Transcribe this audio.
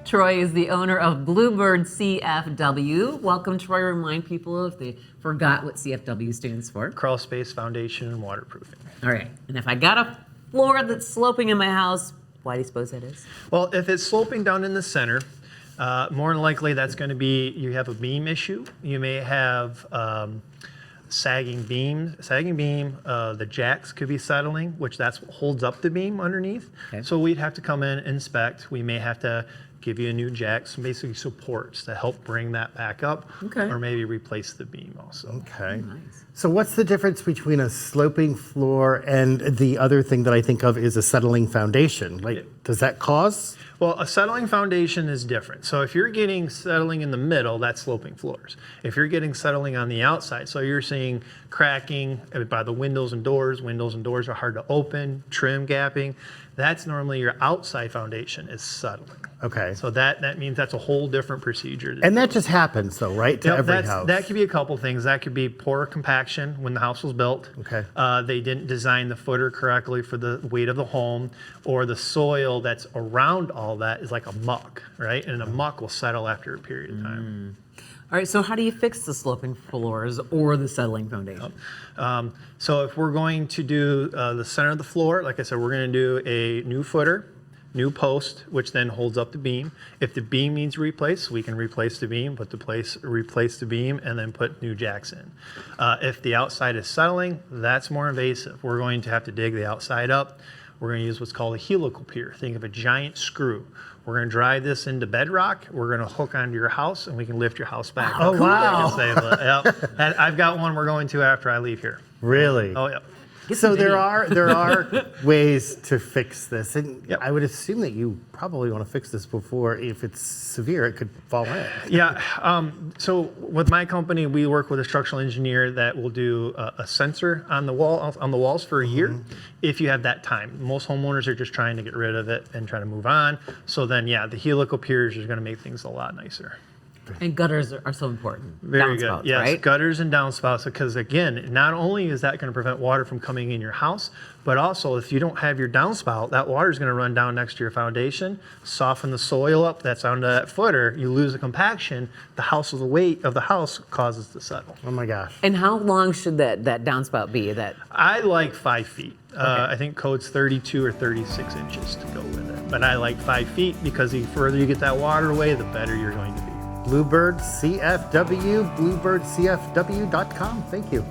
Troy is the owner of Bluebird CFW. Welcome, Troy. Remind people if they forgot what CFW stands for. Crawl space, foundation, and waterproofing. All right. And if I got a floor that's sloping in my house, why do you suppose that is? Well, if it's sloping down in the center, more than likely that's going to be you have a beam issue. You may have sagging beam. The jacks could be settling, which that's what holds up the beam underneath. Okay. So we'd have to come in, inspect. We may have to give you a new jack, some basically supports to help bring that back up, Okay. or maybe replace the beam also. Okay. Nice. So what's the difference between a sloping floor and the other thing that I think of is a settling foundation? Like, does that cause? Well, a settling foundation is different. So if you're getting settling in the middle, that's sloping floors. If you're getting settling on the outside, so you're seeing cracking by the windows and doors are hard to open, trim gapping, that's normally your outside foundation is settling. Okay. So that means that's a whole different procedure. And that just happens though, right? To Yep, every house. that could be a couple things. That could be poor compaction when the house was built. Okay. They didn't design the footer correctly for the weight of the home, or the soil that's around all that is like a muck, right? And a muck will settle after a period of time. All right, so how do you fix the sloping floors or the settling foundation? So if we're going to do the center of the floor, like I said, we're going to do a new footer, new post, which then holds up the beam. If the beam needs replaced, we can replace the beam, replace the beam, and then put new jacks in. If the outside is settling, that's more invasive. We're going to have to dig the outside up. We're going to use what's called a helical pier. Think of a giant screw. We're going to drive this into bedrock. We're going to hook onto your house, and we can lift your house back. Oh, up. wow. Yep. And I've got one we're going to after I leave here. Really? Oh, yeah. So there are ways to fix this, and Yep. I would assume that you probably want to fix this before, if it's severe, it could fall in. Yeah. So with my company, we work with a structural engineer that will do a sensor on the walls for a year, if you have that time. Most homeowners are just trying to get rid of it and trying to move on. So then, yeah, the helical piers is going to make things a lot nicer. And gutters are so important. Very Downspouts, good. Yes, right? gutters and downspouts, because again, not only is that going to prevent water from coming in your house, but also if you don't have your downspout, that water is going to run down next to your foundation, soften the soil up that's under that footer. You lose the compaction. The weight of the house causes to settle. Oh my gosh. And how long should that downspout be? I like 5 feet. I think code's 32 or 36 inches to go with it. But I like 5 feet because the further you get that water away, the better you're going to be. Bluebird CFW, bluebirdcfw.com. Thank you.